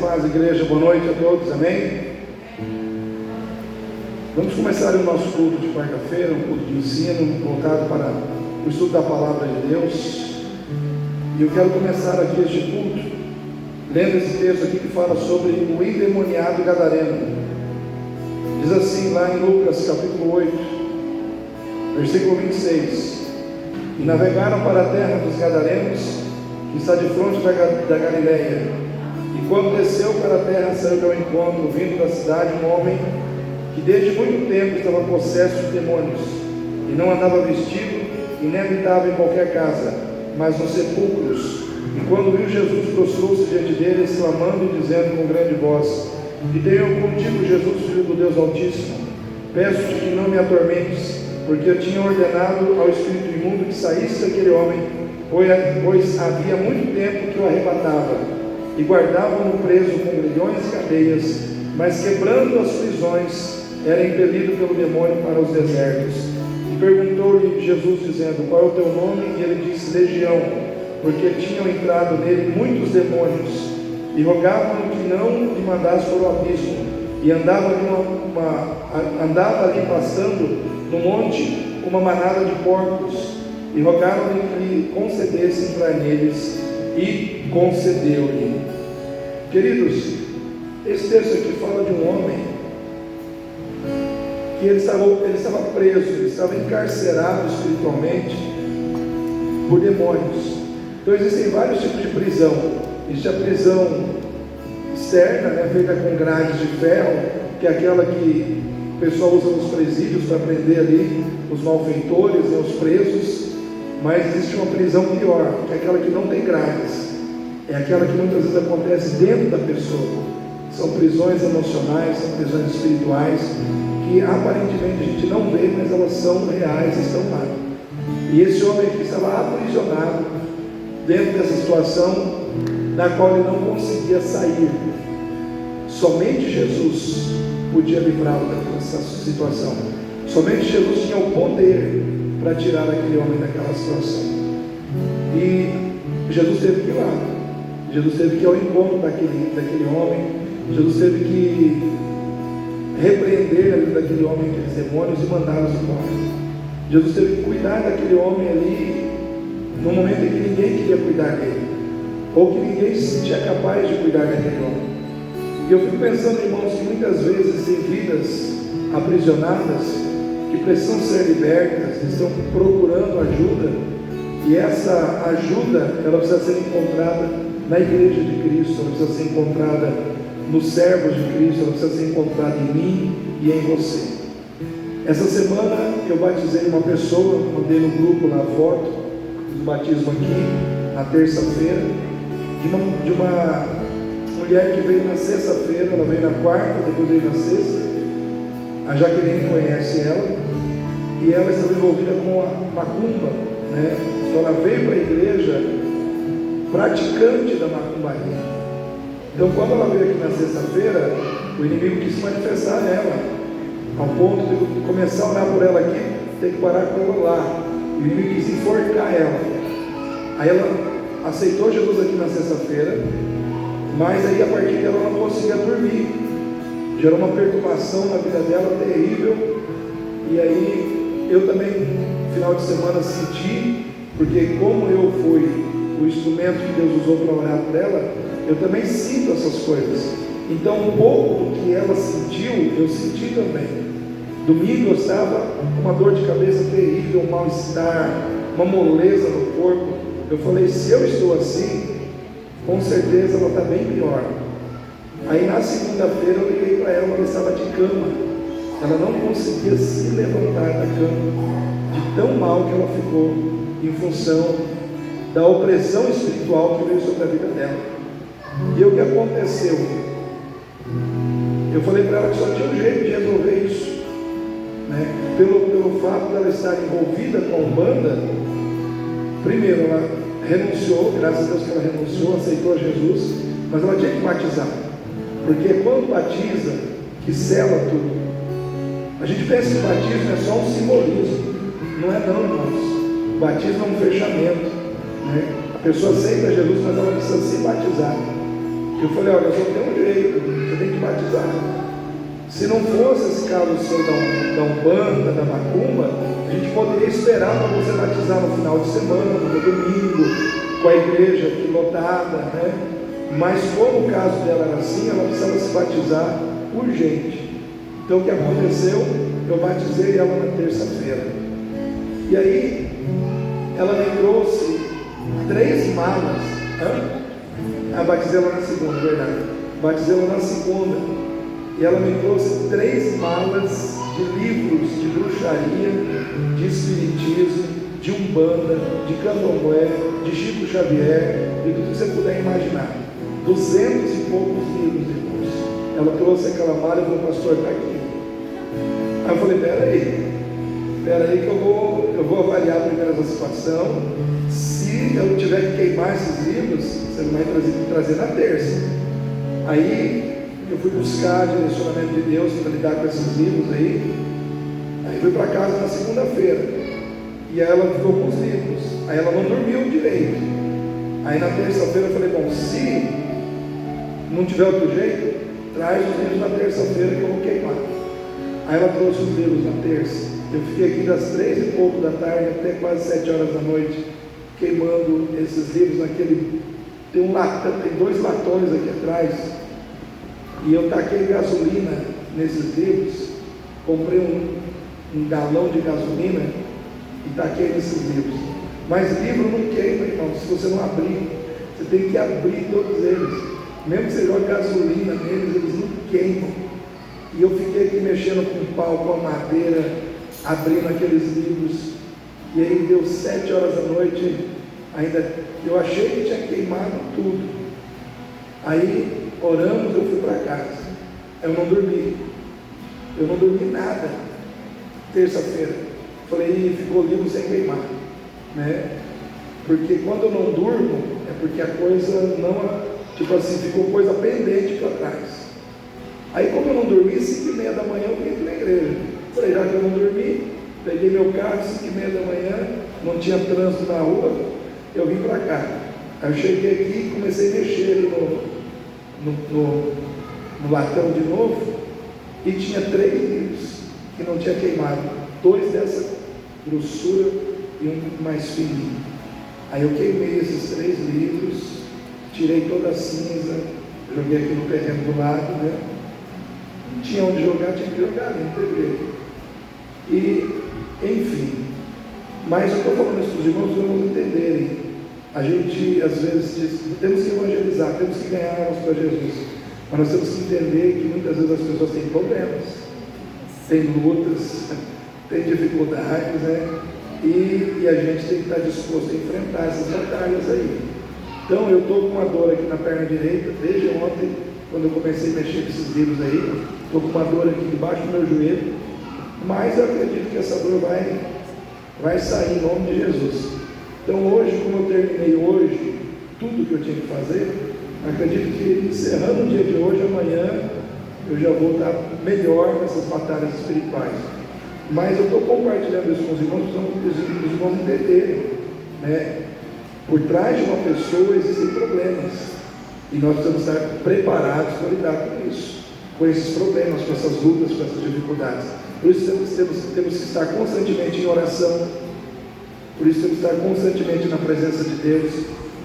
paz, igreja. Boa noite a todos, amém? Vamos começar o nosso culto de quarta-feira, um culto de ensino voltado para o estudo da palavra de Deus. E eu quero começar aqui este culto lendo esse texto aqui que fala sobre o endemoniado gadareno. Diz assim lá em Lucas capítulo 8, versículo 26: E navegaram para a terra dos gadarenos, que está de fronte da Galileia. E quando desceu para a terra, saiu ao encontro, vindo da cidade, um homem que desde muito tempo estava possesso de demônios, e não andava vestido, e nem habitava em qualquer casa, mas nos sepulcros. E quando viu Jesus, prostrou-se diante dele, exclamando e dizendo com grande voz: E tenho contigo, Jesus, Filho do Deus Altíssimo, peço-te que não me atormentes, porque eu tinha ordenado ao espírito imundo que saísse daquele homem, pois havia muito tempo que o arrebatava, e guardavam-no preso com grilhões e cadeias, mas quebrando as prisões, era impelido pelo demônio para os desertos. E perguntou-lhe Jesus, dizendo: Qual é o teu nome? E ele disse: Legião, porque tinham entrado nele muitos demônios, e rogavam-lhe que não lhe mandasse para o abismo. E andava ali passando no monte uma manada de porcos, e rogaram-lhe que lhe concedesse entrar neles, e concedeu-lhe. Queridos, esse texto aqui fala de um homem que ele estava preso, ele estava encarcerado espiritualmente por demônios. Então existem vários tipos de prisão. Existe a prisão externa, né, feita com grades de ferro, que é aquela que o pessoal usa nos presídios para prender ali os malfeitores e os presos. Mas existe uma prisão pior, que é aquela que não tem grades, é aquela que muitas vezes acontece dentro da pessoa. São prisões emocionais, são prisões espirituais, que aparentemente a gente não vê, mas elas são reais, estão lá. E esse homem aqui estava aprisionado dentro dessa situação, da qual ele não conseguia sair. Somente Jesus podia livrá-lo daquela situação. Somente Jesus tinha o poder para tirar aquele homem daquela situação. E Jesus teve que ir lá. Jesus teve que ir ao encontro daquele homem. Jesus teve que repreender daquele homem aqueles demônios e mandá-los embora. Jesus teve que cuidar daquele homem ali no momento em que ninguém queria cuidar dele, ou que ninguém se sentia capaz de cuidar daquele homem. E eu fico pensando, irmãos, que muitas vezes tem vidas aprisionadas que precisam ser libertas, estão procurando ajuda, e essa ajuda ela precisa ser encontrada na igreja de Cristo, ela precisa ser encontrada nos servos de Cristo, ela precisa ser encontrada em mim e em você. Essa semana eu batizei uma pessoa, mandei no grupo lá a foto do batismo aqui, na terça-feira, de uma mulher que veio na sexta-feira, ela veio na quarta, depois veio na sexta. A Jaqueline conhece ela, e ela estava envolvida com a macumba, né? Então ela veio para a igreja praticante da macumbaria. Então quando ela veio aqui na sexta-feira, o inimigo quis se manifestar nela, ao ponto de começar a orar por ela aqui, ter que parar com ela lá. O inimigo quis enforcar ela. Aí ela aceitou Jesus aqui na sexta-feira, mas aí a partir dela ela não conseguia dormir. Gerou uma perturbação na vida dela terrível. E aí eu também, no final de semana, senti, porque como eu fui o instrumento que Deus usou para orar por ela, eu também sinto essas coisas. Então um pouco do que ela sentiu, eu senti também. Domingo eu estava com uma dor de cabeça terrível, um mal-estar, uma moleza no corpo. Eu falei: se eu estou assim, com certeza ela está bem pior. Aí na segunda-feira eu liguei para ela, ela estava de cama, ela não conseguia se levantar da cama, de tão mal que ela ficou, em função da opressão espiritual que veio sobre a vida dela. E o que aconteceu? Eu falei para ela que só tinha um jeito de resolver isso, né? Pelo fato dela estar envolvida com a Umbanda. Primeiro ela renunciou, graças a Deus que ela renunciou, aceitou Jesus, mas ela tinha que batizar, porque quando batiza, que sela tudo. A gente pensa que o batismo é só um simbolismo. Não é não, irmãos. O batismo é um fechamento, né? A pessoa aceita Jesus, mas ela precisa se batizar. Eu falei, olha, só tem um jeito, você tem que batizar. Se não fosse esse caso seu da Umbanda, da Macumba, a gente poderia esperar para você batizar no final de semana, no domingo, com a igreja aqui lotada, né? Mas como o caso dela era assim, ela precisava se batizar urgente. Então o que aconteceu? Eu batizei ela na terça-feira. E aí, ela me trouxe 3 malas. Batizei ela na segunda, verdade. Batizei ela na segunda. E ela me trouxe 3 malas de livros de bruxaria, de espiritismo, de umbanda, de candomblé, de Chico Xavier, de tudo que você puder imaginar. 200 e poucos livros, irmãos. Ela trouxe aquela mala e falou, pastor, está aqui. Aí eu falei, espera aí que eu vou avaliar primeiro essa situação. Se eu tiver que queimar esses livros, você vai trazer na terça. Aí eu fui buscar direcionamento de Deus para lidar com esses livros aí. Aí fui para casa na segunda-feira. E aí ela ficou com os livros. Aí ela não dormiu direito. Aí na terça-feira eu falei, bom, se não tiver outro jeito, traz os livros na terça-feira que eu vou queimar. Aí ela trouxe os livros na terça. Eu fiquei aqui das 3 e pouco da tarde até quase 7 horas da noite, queimando esses livros naquele. Tem 2 latões aqui atrás. E eu taquei gasolina nesses livros. Comprei um galão de gasolina e taquei nesses livros. Mas livro não queima, irmão, se você não abrir. Você tem que abrir todos eles. Mesmo que você jogue gasolina neles, eles não queimam. E eu fiquei aqui mexendo com o pau, com a madeira, abrindo aqueles livros. E aí deu 7 horas da noite, ainda eu achei que tinha queimado tudo. Aí oramos, eu fui para casa. Eu não dormi nada. Terça-feira, falei, ficou livro sem queimar, né? Porque quando eu não durmo, é porque a coisa não, tipo assim, ficou coisa pendente para trás. Aí como eu não dormi, 5h30 da manhã eu vim aqui na igreja. Falei, já que eu não dormi, peguei meu carro, 5h30 da manhã, não tinha trânsito na rua, eu vim para cá. Aí eu cheguei aqui e comecei a mexer ali no latão de novo, e tinha 3 livros que não tinha queimado, 2 dessa grossura e um mais fininho. Aí eu queimei esses 3 livros, tirei toda a cinza, joguei aqui no terreno do lado, né? Não tinha onde jogar, tinha que jogar, não teve jeito. E, enfim, mas eu estou falando isso para os irmãos entenderem. A gente, às vezes, diz, temos que evangelizar, temos que ganhar almas para Jesus, mas nós temos que entender que muitas vezes as pessoas têm problemas, têm lutas, têm dificuldades, né? E a gente tem que estar disposto a enfrentar essas batalhas aí. Então, eu estou com uma dor aqui na perna direita, desde ontem, quando eu comecei a mexer com esses livros aí, estou com uma dor aqui debaixo do meu joelho, mas eu acredito que essa dor vai sair em nome de Jesus. Então hoje, como eu terminei hoje tudo que eu tinha que fazer, acredito que encerrando o dia de hoje, amanhã eu já vou estar melhor nessas batalhas espirituais. Mas eu estou compartilhando isso com os irmãos, para os irmãos entenderem, né? Por trás de uma pessoa existem problemas, e nós precisamos estar preparados para lidar com isso, com esses problemas, com essas lutas, com essas dificuldades. Por isso temos que estar constantemente em oração, por isso temos que estar constantemente na presença de Deus.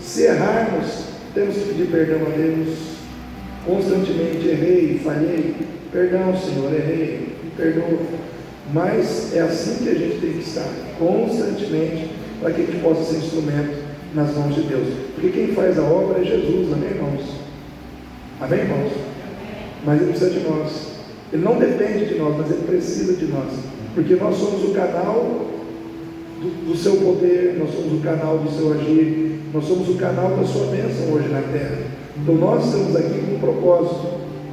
Se errarmos, temos que pedir perdão a Deus, constantemente. Errei, falhei, perdão, Senhor, errei, me perdoa. Mas é assim que a gente tem que estar, constantemente, para que a gente possa ser instrumento nas mãos de Deus, porque quem faz a obra é Jesus, amém, irmãos? Amém, irmãos? Mas Ele precisa de nós. Ele não depende de nós, mas Ele precisa de nós, porque nós somos o canal do seu poder, nós somos o canal do seu agir, nós somos o canal da sua bênção hoje na terra. Então nós estamos aqui com um propósito: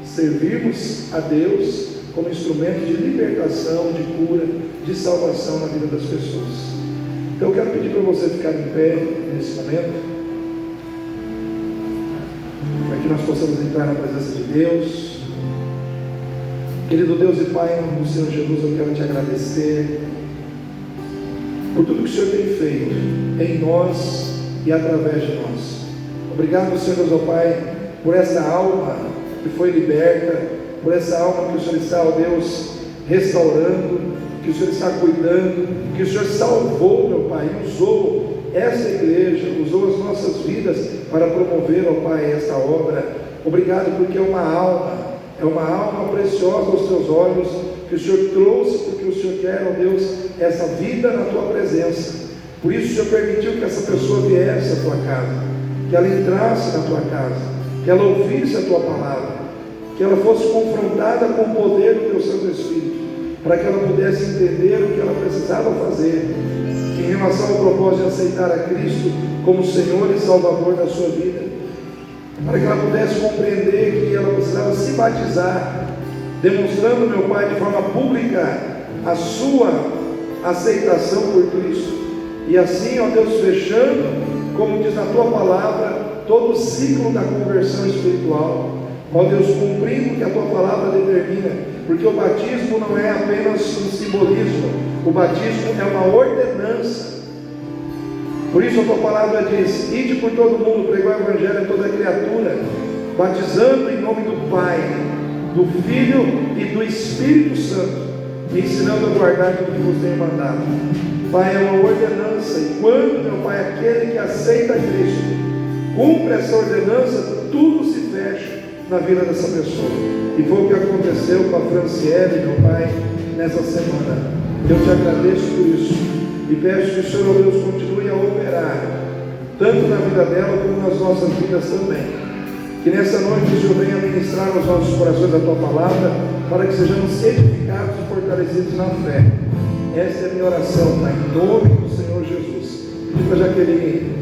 servirmos a Deus como instrumento de libertação, de cura, de salvação na vida das pessoas. Então eu quero pedir para você ficar em pé nesse momento, para que nós possamos entrar na presença de Deus. Querido Deus e Pai, em nome do Senhor Jesus, eu quero te agradecer por tudo que o Senhor tem feito em nós e através de nós. Obrigado, Senhor Deus, ó Pai, por essa alma que foi liberta, por essa alma que o Senhor está, ó Deus, restaurando, que o Senhor está cuidando, que o Senhor salvou, meu Pai, e usou essa igreja, usou as nossas vidas para promover, ó Pai, esta obra. Obrigado, porque é uma alma preciosa aos teus olhos, que o Senhor trouxe, porque o Senhor quer, ó Deus, essa vida na tua presença. Por isso o Senhor permitiu que essa pessoa viesse à tua casa, que ela entrasse na tua casa, que ela ouvisse a tua palavra, que ela fosse confrontada com o poder do teu Santo Espírito, para que ela pudesse entender o que ela precisava fazer em relação ao propósito de aceitar a Cristo como Senhor e Salvador da sua vida, para que ela pudesse compreender que ela precisava se batizar, demonstrando, meu Pai, de forma pública a sua aceitação por Cristo, e assim, ó Deus, fechando, como diz na tua palavra, todo o ciclo da conversão espiritual, ó Deus, cumprindo o que a tua palavra determina, porque o batismo não é apenas um simbolismo, o batismo é uma ordenança. Por isso a tua palavra diz: ide por todo mundo, pregar o evangelho a toda criatura, batizando em nome do Pai, do Filho e do Espírito Santo, ensinando a guardar tudo que vos tenho mandado. Pai, é uma ordenança, e quando, meu Pai, aquele que aceita Cristo cumpre essa ordenança, tudo se fecha na vida dessa pessoa. E foi o que aconteceu com a Franciele, meu Pai, nessa semana. Eu te agradeço por isso e peço que o Senhor, ó Deus, continue a operar tanto na vida dela como nas nossas vidas também. Que nessa noite o Senhor venha ministrar nos nossos corações a tua palavra, para que sejamos edificados e fortalecidos na fé. Essa é a minha oração, Pai, em nome do Senhor Jesus. Diga, Jaqueline,